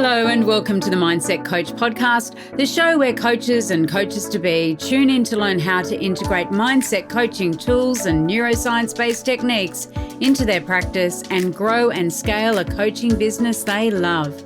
Hello and welcome to the Mindset Coach podcast, the show where coaches and coaches-to-be tune in to learn how to integrate mindset coaching tools and neuroscience-based techniques into their practice and grow and scale a coaching business they love.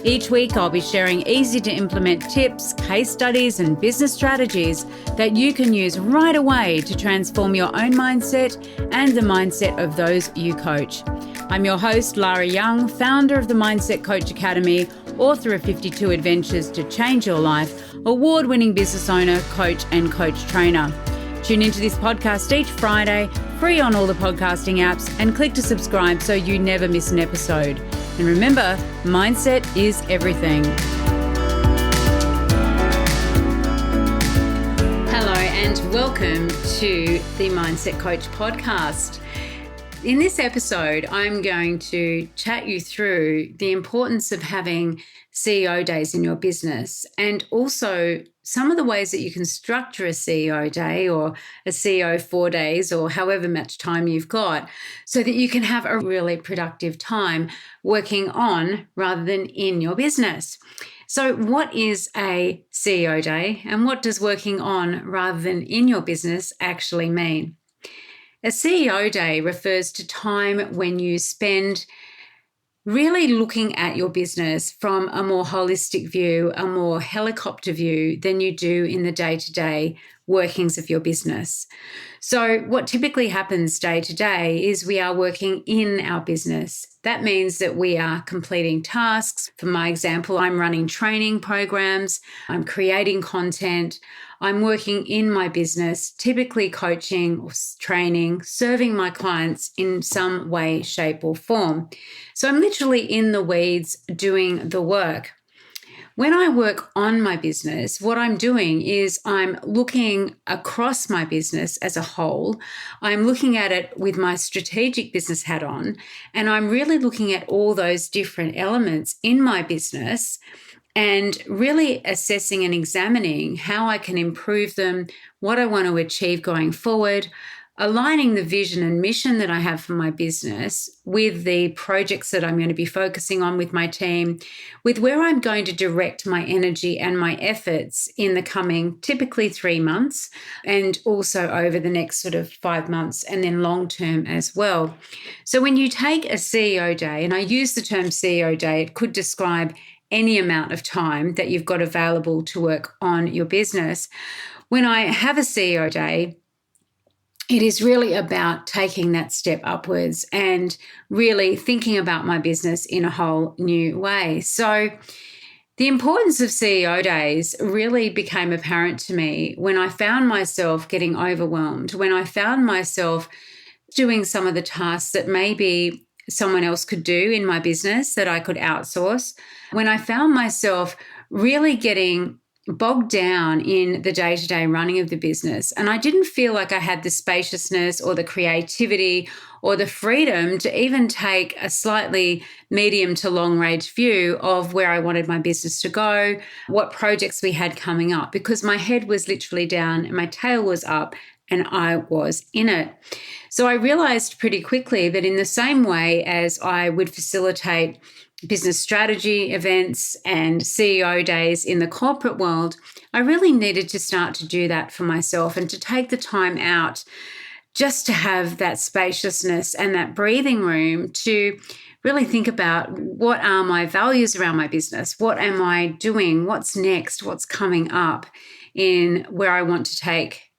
Each week, I'll be sharing easy-to-implement tips, case studies, and business strategies that you can use right away to transform your own mindset and the mindset of those you coach. I'm your host, Lara Young, founder of the Mindset Coach Academy, author of 52 Adventures to Change Your Life, award-winning business owner, coach, and coach trainer. Tune into this podcast each Friday, free on all the podcasting apps, and click to subscribe so you never miss an episode. And remember, mindset is everything. Hello and welcome to the Mindset Coach podcast. In this episode, I'm going to chat you through the importance of having CEO days in your business and also some of the ways that you can structure a CEO day or a CEO 4 days or however much time you've got so that you can have a really productive time working on rather than in your business. So what is a CEO day and what does working on rather than in your business actually mean? A CEO day refers to time when you spend really looking at your business from a more holistic view, a more helicopter view than you do in the day-to-day workings of your business. So what typically happens day to day is we are working in our business. That means that we are completing tasks. For my example, I'm running training programs, I'm creating content, I'm working in my business, typically coaching or training, serving my clients in some way, shape, or form. So I'm literally in the weeds doing the work. When I work on my business, what I'm doing is I'm looking across my business as a whole. I'm looking at it with my strategic business hat on, and I'm really looking at all those different elements in my business and really assessing and examining how I can improve them, what I want to achieve going forward, aligning the vision and mission that I have for my business with the projects that I'm going to be focusing on with my team, with where I'm going to direct my energy and my efforts in the coming typically 3 months and also over the next sort of 5 months and then long term as well. So when you take a CEO day, and I use the term CEO day, it could describe any amount of time that you've got available to work on your business. When I have a CEO day, it is really about taking that step upwards and really thinking about my business in a whole new way. So the importance of CEO days really became apparent to me when I found myself getting overwhelmed, when I found myself doing some of the tasks that maybe someone else could do in my business that I could outsource, when I found myself really getting bogged down in the day-to-day running of the business. And I didn't feel like I had the spaciousness or the creativity or the freedom to even take a slightly medium to long range view of where I wanted my business to go, what projects we had coming up, because my head was literally down and my tail was up and I was in it. So I realized pretty quickly that in the same way as I would facilitate business strategy events and CEO days in the corporate world, I really needed to start to do that for myself and to take the time out just to have that spaciousness and that breathing room to really think about what are my values around my business? What am I doing? What's next? What's coming up in where I want to take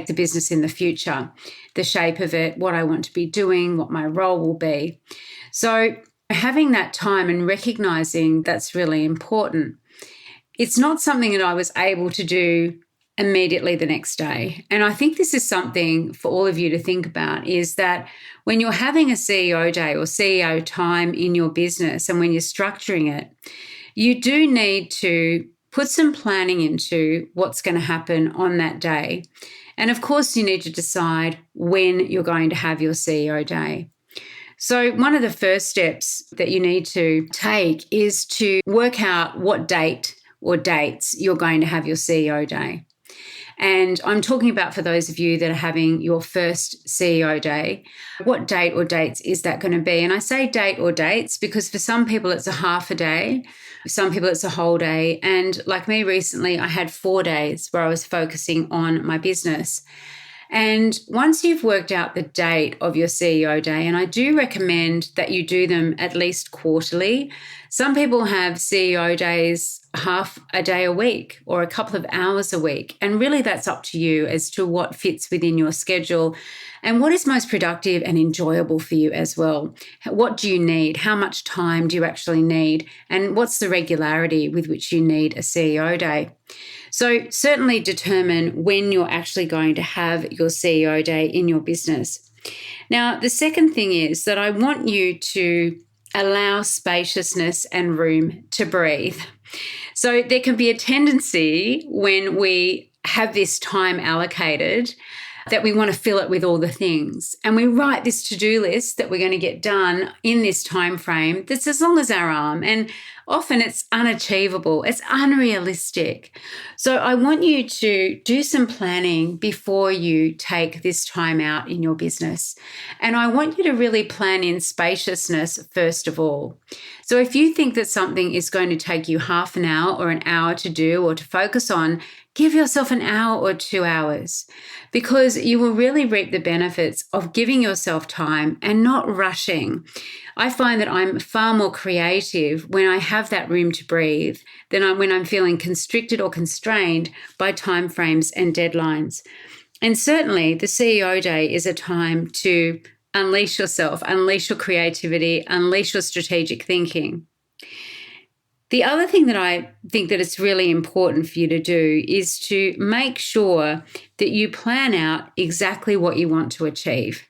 the business in the future, the shape of it, what I want to be doing, what my role will be. So having that time and recognizing that's really important. It's not something that I was able to do immediately the next day. And I think this is something for all of you to think about, is that when you're having a CEO day or CEO time in your business and when you're structuring it, you do need to put some planning into what's going to happen on that day. And of course, you need to decide when you're going to have your CEO day. So one of the first steps that you need to take is to work out what date or dates you're going to have your CEO day. And I'm talking about for those of you that are having your first CEO day. What date or dates is that going to be? And I say date or dates because for some people it's a half a day, for some people it's a whole day. And like me recently, I had 4 days where I was focusing on my business. And once you've worked out the date of your CEO day, and I do recommend that you do them at least quarterly. Some people have CEO days half a day a week or a couple of hours a week. And really that's up to you as to what fits within your schedule and what is most productive and enjoyable for you as well. What do you need? How much time do you actually need? And what's the regularity with which you need a CEO day? So certainly determine when you're actually going to have your CEO day in your business. Now, the second thing is that I want you to allow spaciousness and room to breathe. So there can be a tendency when we have this time allocated that we want to fill it with all the things. And we write this to-do list that we're going to get done in this time frame that's as long as our arm. And often it's unachievable. It's unrealistic. So I want you to do some planning before you take this time out in your business. And I want you to really plan in spaciousness first of all. So if you think that something is going to take you half an hour or an hour to do or to focus on, give yourself an hour or 2 hours because you will really reap the benefits of giving yourself time and not rushing. I find that I'm far more creative when I have that room to breathe than when I'm feeling constricted or constrained by timeframes and deadlines. And certainly the CEO day is a time to unleash yourself, unleash your creativity, unleash your strategic thinking. The other thing that I think that it's really important for you to do is to make sure that you plan out exactly what you want to achieve.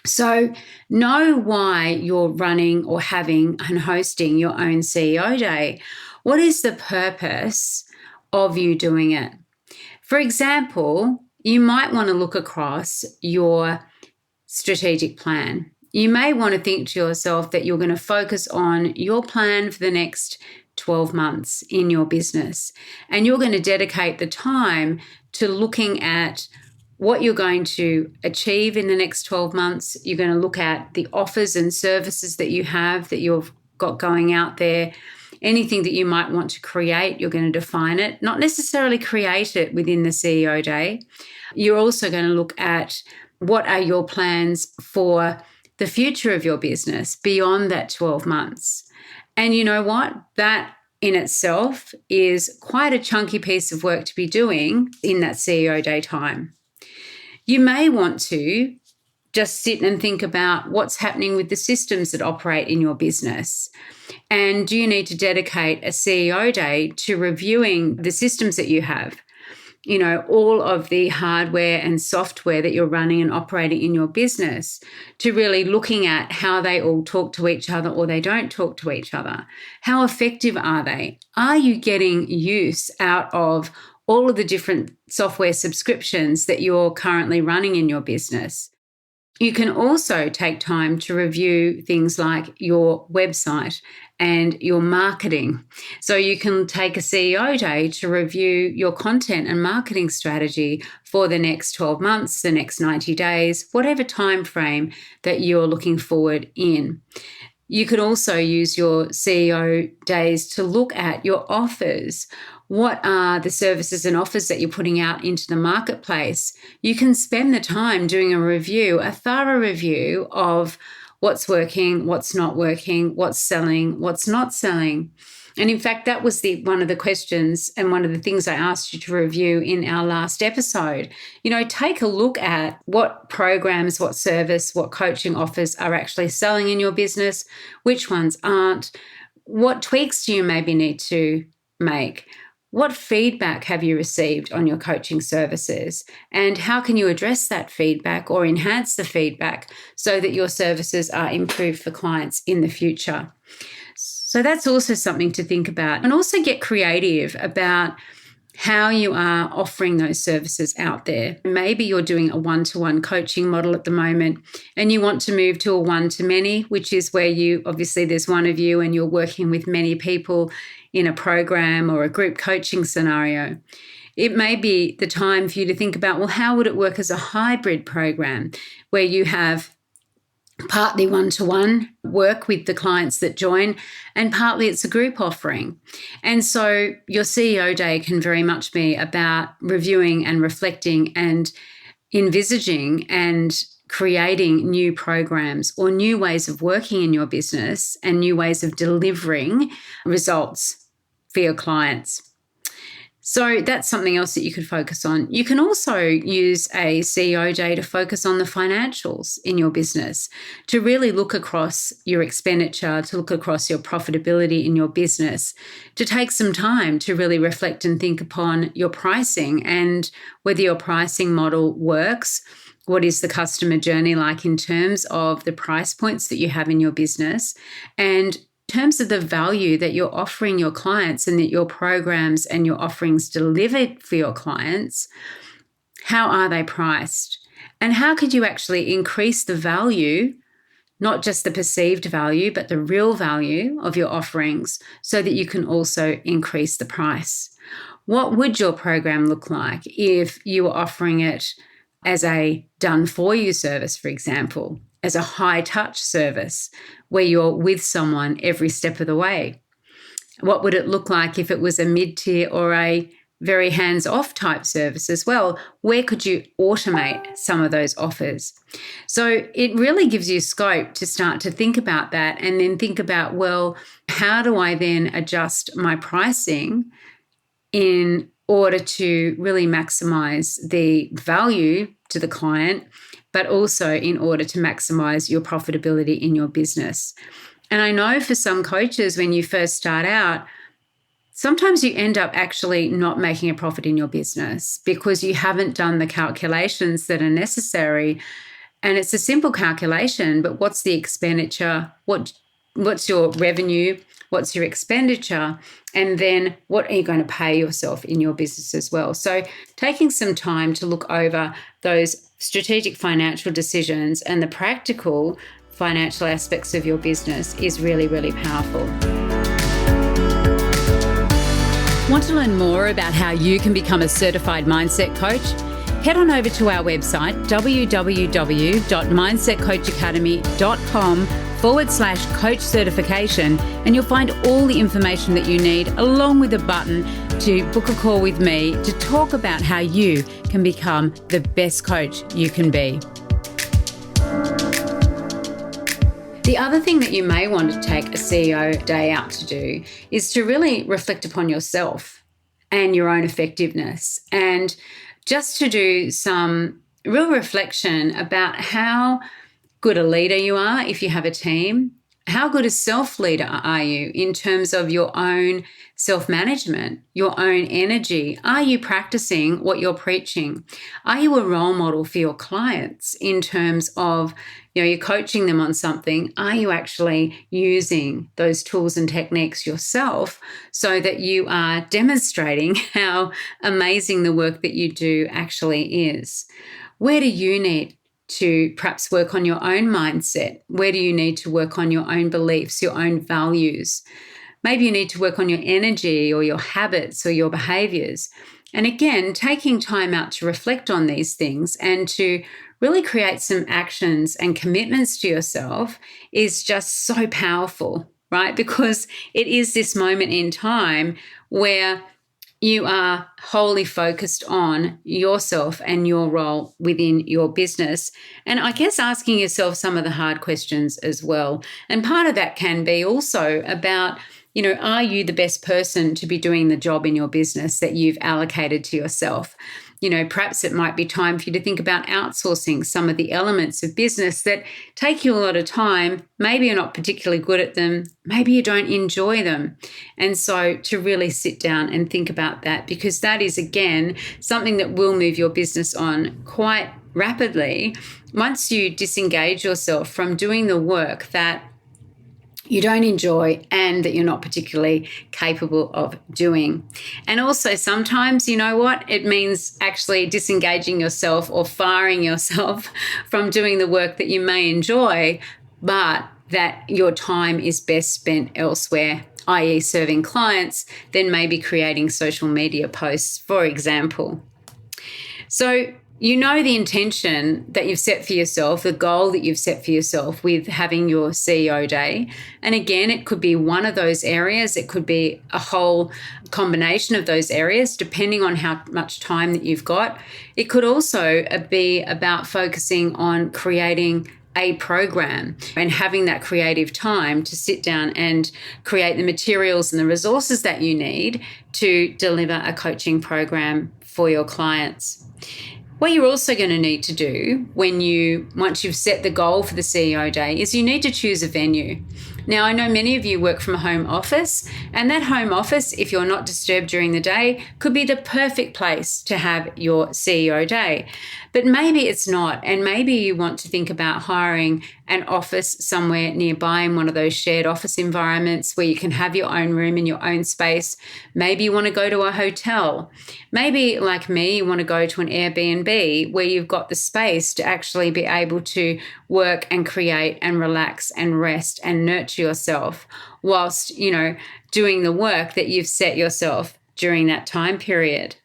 So know why you're running or having and hosting your own CEO day. What is the purpose of you doing it? For example, you might want to look across your strategic plan. You may want to think to yourself that you're going to focus on your plan for the next 12 months in your business. And you're going to dedicate the time to looking at what you're going to achieve in the next 12 months. You're going to look at the offers and services that you have that you've got going out there. Anything that you might want to create, you're going to define it, not necessarily create it within the CEO day. You're also going to look at what are your plans for the future of your business beyond that 12 months. And you know what? That in itself is quite a chunky piece of work to be doing in that CEO day time. You may want to just sit and think about what's happening with the systems that operate in your business. And do you need to dedicate a CEO day to reviewing the systems that you have? You know, all of the hardware and software that you're running and operating in your business, to really looking at how they all talk to each other or they don't talk to each other. How effective are they? Are you getting use out of all of the different software subscriptions that you're currently running in your business? You can also take time to review things like your website and your marketing. So you can take a CEO day to review your content and marketing strategy for the next 12 months, the next 90 days, whatever time frame that you're looking forward in. You could also use your CEO days to look at your offers. What are the services and offers that you're putting out into the marketplace? You can spend the time doing a review, a thorough review of what's working, what's not working, what's selling, what's not selling. And in fact, that was one of the questions and one of the things I asked you to review in our last episode. You know, take a look at what programs, what service, what coaching offers are actually selling in your business, which ones aren't, what tweaks do you maybe need to make? What feedback have you received on your coaching services? And how can you address that feedback or enhance the feedback so that your services are improved for clients in the future? So that's also something to think about. And also get creative about how you are offering those services out there. Maybe you're doing a one-to-one coaching model at the moment and you want to move to a one-to-many, which is where there's one of you and you're working with many people in a program or a group coaching scenario. It may be the time for you to think about, well, how would it work as a hybrid program where you have partly one-to-one work with the clients that join, and partly it's a group offering. And so your CEO day can very much be about reviewing and reflecting and envisaging and creating new programs or new ways of working in your business and new ways of delivering results for your clients. So that's something else that you could focus on. You can also use a CEO day to focus on the financials in your business, to really look across your expenditure, to look across your profitability in your business, to take some time to really reflect and think upon your pricing and whether your pricing model works. What is the customer journey like in terms of the price points that you have in your business, and in terms of the value that you're offering your clients and that your programs and your offerings delivered for your clients, how are they priced? And how could you actually increase the value, not just the perceived value, but the real value of your offerings so that you can also increase the price? What would your program look like if you were offering it as a done-for-you service, for example, as a high-touch service where you're with someone every step of the way? What would it look like if it was a mid-tier or a very hands-off type service as well? Where could you automate some of those offers? So it really gives you scope to start to think about that, and then think about, well, how do I then adjust my pricing in order to really maximize the value to the client, but also in order to maximize your profitability in your business. And I know for some coaches, when you first start out, sometimes you end up actually not making a profit in your business because you haven't done the calculations that are necessary. And it's a simple calculation, but what's the expenditure? What's your revenue? What's your expenditure? And then what are you going to pay yourself in your business as well? So taking some time to look over those strategic financial decisions and the practical financial aspects of your business is really, really powerful. Want to learn more about how you can become a certified mindset coach? Head on over to our website, www.mindsetcoachacademy.com/coach certification, and you'll find all the information that you need, along with a button to book a call with me to talk about how you can become the best coach you can be. The other thing that you may want to take a CEO day out to do is to really reflect upon yourself and your own effectiveness, and just to do some real reflection about how good a leader you are if you have a team. How good a self-leader are you in terms of your own self-management, your own energy? Are you practicing what you're preaching? Are you a role model for your clients in terms of, you're coaching them on something? Are you actually using those tools and techniques yourself so that you are demonstrating how amazing the work that you do actually is? Where do you need to perhaps work on your own mindset? Where do you need to work on your own beliefs, your own values? Maybe you need to work on your energy or your habits or your behaviors. And again, taking time out to reflect on these things and to really create some actions and commitments to yourself is just so powerful, right? Because it is this moment in time where you are wholly focused on yourself and your role within your business. And I guess asking yourself some of the hard questions as well. And part of that can be also about, are you the best person to be doing the job in your business that you've allocated to yourself? Perhaps it might be time for you to think about outsourcing some of the elements of business that take you a lot of time. Maybe you're not particularly good at them. Maybe you don't enjoy them. And so to really sit down and think about that, because that is, again, something that will move your business on quite rapidly once you disengage yourself from doing the work that you don't enjoy and that you're not particularly capable of doing. And also sometimes, it means actually disengaging yourself or firing yourself from doing the work that you may enjoy, but that your time is best spent elsewhere i.e. serving clients, then maybe creating social media posts, for example. So you know the intention that you've set for yourself, the goal that you've set for yourself with having your CEO day. And again, it could be one of those areas. It could be a whole combination of those areas, depending on how much time that you've got. It could also be about focusing on creating a program and having that creative time to sit down and create the materials and the resources that you need to deliver a coaching program for your clients. What you're also going to need to do once you've set the goal for the CEO day is you need to choose a venue. Now, I know many of you work from a home office, and that home office, if you're not disturbed during the day, could be the perfect place to have your CEO day. But maybe it's not, and maybe you want to think about hiring an office somewhere nearby in one of those shared office environments where you can have your own room and your own space. Maybe you want to go to a hotel. Maybe, like me, you want to go to an Airbnb where you've got the space to actually be able to work and create and relax and rest and nurture yourself whilst, doing the work that you've set yourself during that time period.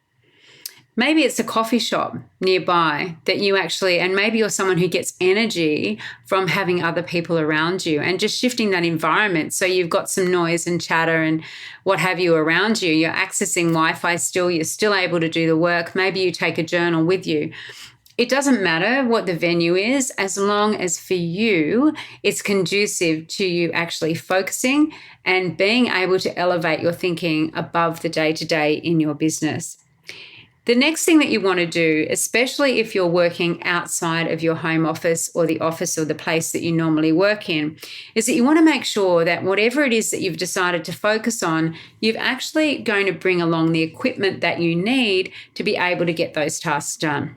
Maybe it's a coffee shop nearby that you and maybe you're someone who gets energy from having other people around you and just shifting that environment. So you've got some noise and chatter and what have you around you. You're accessing Wi-Fi still. You're still able to do the work. Maybe you take a journal with you. It doesn't matter what the venue is, as long as for you, it's conducive to you actually focusing and being able to elevate your thinking above the day-to-day in your business. The next thing that you want to do, especially if you're working outside of your home office or the office or the place that you normally work in, is that you want to make sure that whatever it is that you've decided to focus on, you're actually going to bring along the equipment that you need to be able to get those tasks done.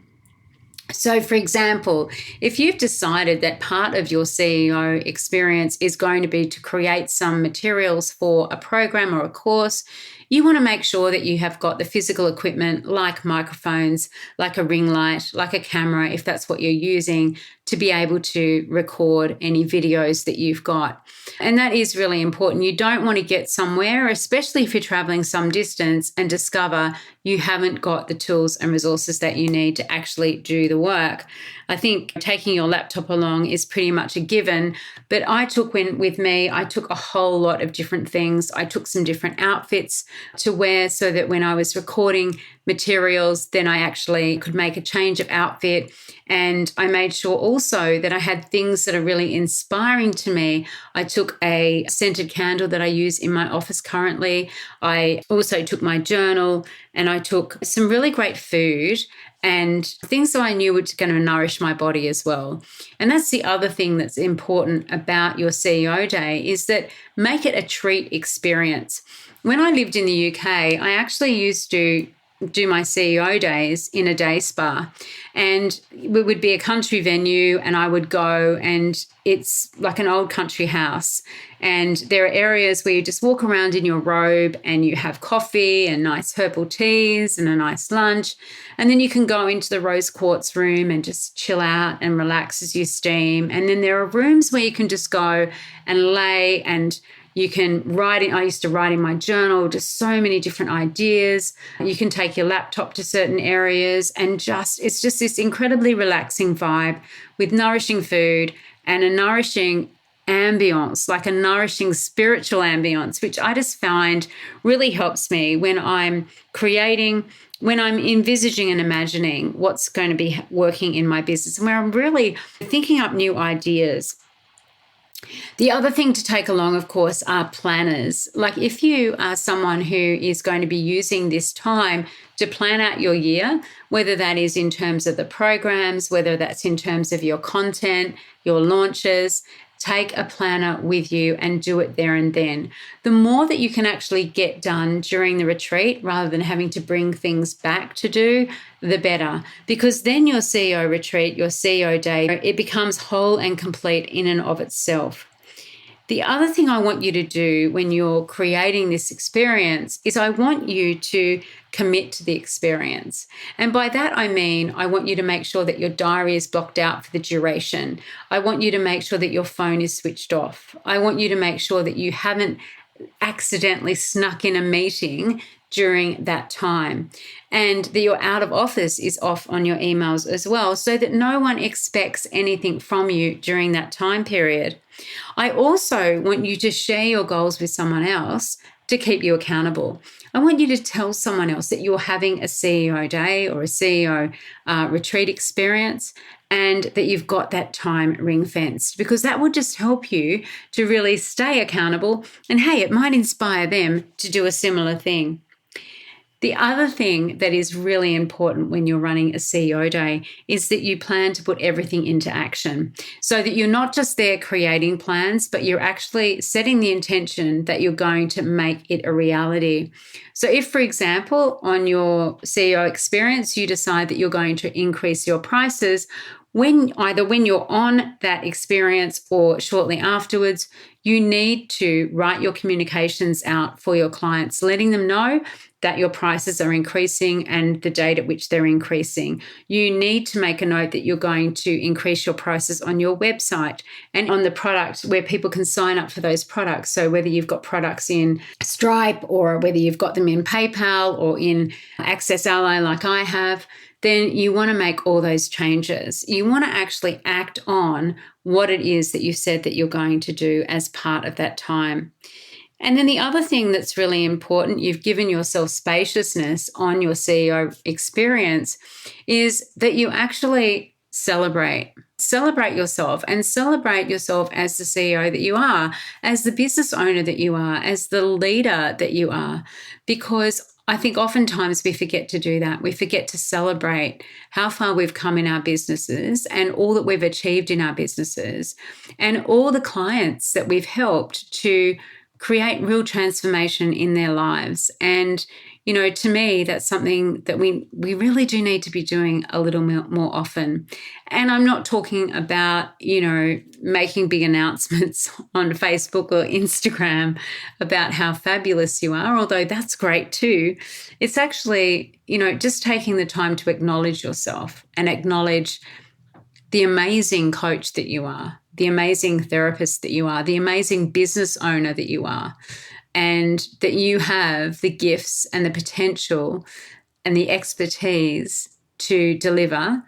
So, for example, if you've decided that part of your CEO experience is going to be to create some materials for a program or a course, you want to make sure that you have got the physical equipment like microphones, like a ring light, like a camera, if that's what you're using, to be able to record any videos that you've got. And that is really important. You don't want to get somewhere, especially if you're traveling some distance, and discover you haven't got the tools and resources that you need to actually do the work. I think taking your laptop along is pretty much a given, but I took a whole lot of different things. I took some different outfits to wear so that when I was recording materials, then I actually could make a change of outfit. And I made sure also that I had things that are really inspiring to me. I took a scented candle that I use in my office currently. I also took my journal, and I took some really great food and things that I knew were going to nourish my body as well. And that's the other thing that's important about your CEO day, is that make it a treat experience. When I lived in the UK, I actually used to do my CEO days in a day spa, and it would be a country venue, and I would go, and it's like an old country house, and there are areas where you just walk around in your robe and you have coffee and nice herbal teas and a nice lunch, and then you can go into the rose quartz room and just chill out and relax as you steam. And then there are rooms where you can just go and lay, and you can write in. I used to write in my journal just so many different ideas. You can take your laptop to certain areas, and it's just this incredibly relaxing vibe with nourishing food and a nourishing ambience, like a nourishing spiritual ambience, which I just find really helps me when I'm creating, when I'm envisaging and imagining what's going to be working in my business, and where I'm really thinking up new ideas. The other thing to take along, of course, are planners. Like if you are someone who is going to be using this time to plan out your year, whether that is in terms of the programs, whether that's in terms of your content, your launches, take a planner with you and do it there and then. The more that you can actually get done during the retreat rather than having to bring things back to do, the better. Because then your CEO retreat, your CEO day, it becomes whole and complete in and of itself. The other thing I want you to do when you're creating this experience is I want you to commit to the experience. And by that, I mean, I want you to make sure that your diary is blocked out for the duration. I want you to make sure that your phone is switched off. I want you to make sure that you haven't accidentally snuck in a meeting during that time, and that your out of office is off on your emails as well, so that no one expects anything from you during that time period. I also want you to share your goals with someone else to keep you accountable. I want you to tell someone else that you're having a CEO day or a CEO retreat experience, and that you've got that time ring fenced, because that will just help you to really stay accountable. And hey, it might inspire them to do a similar thing. The other thing that is really important when you're running a CEO day is that you plan to put everything into action, so that you're not just there creating plans, but you're actually setting the intention that you're going to make it a reality. So if, for example, on your CEO experience, you decide that you're going to increase your prices, when you're on that experience or shortly afterwards, you need to write your communications out for your clients, letting them know that your prices are increasing and the date at which they're increasing. You need to make a note that you're going to increase your prices on your website and on the product where people can sign up for those products. So whether you've got products in Stripe or whether you've got them in PayPal or in Access Ally like I have, then you want to make all those changes. You want to actually act on what it is that you said that you're going to do as part of that time. And then the other thing that's really important, you've given yourself spaciousness on your CEO experience, is that you actually celebrate yourself, and celebrate yourself as the CEO that you are, as the business owner that you are, as the leader that you are, because I think oftentimes we forget to do that. We forget to celebrate how far we've come in our businesses and all that we've achieved in our businesses and all the clients that we've helped to create real transformation in their lives. And, to me, that's something that we really do need to be doing a little more often. And I'm not talking about, making big announcements on Facebook or Instagram about how fabulous you are, although that's great too. It's actually, just taking the time to acknowledge yourself and acknowledge the amazing coach that you are, the amazing therapist that you are, the amazing business owner that you are, and that you have the gifts and the potential and the expertise to deliver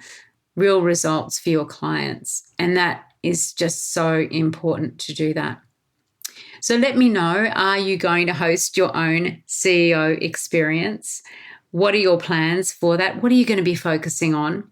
real results for your clients. And that is just so important to do that. So let me know, are you going to host your own CEO experience? What are your plans for that? What are you going to be focusing on?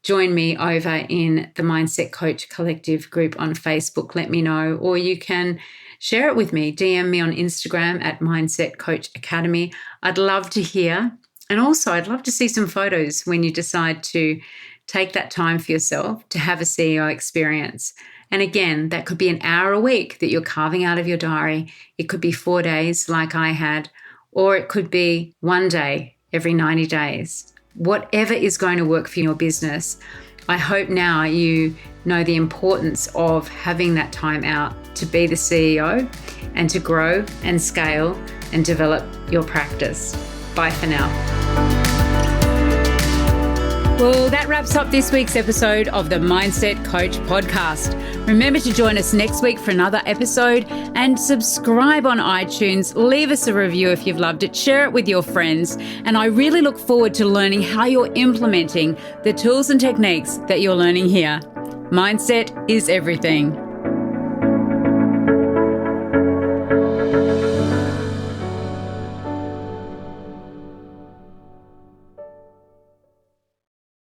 Join me over in the Mindset Coach Collective group on Facebook. Let me know, or you can share it with me. DM me on Instagram at Mindset Coach Academy. I'd love to hear. And also, I'd love to see some photos when you decide to take that time for yourself to have a CEO experience. And again, that could be an hour a week that you're carving out of your diary. It could be 4 days like I had, or it could be 1 day every 90 days. Whatever is going to work for your business. I hope now you know the importance of having that time out to be the CEO and to grow and scale and develop your practice. Bye for now. Well, that wraps up this week's episode of the Mindset Coach podcast. Remember to join us next week for another episode, and subscribe on iTunes. Leave us a review if you've loved it. Share it with your friends. And I really look forward to learning how you're implementing the tools and techniques that you're learning here. Mindset is everything.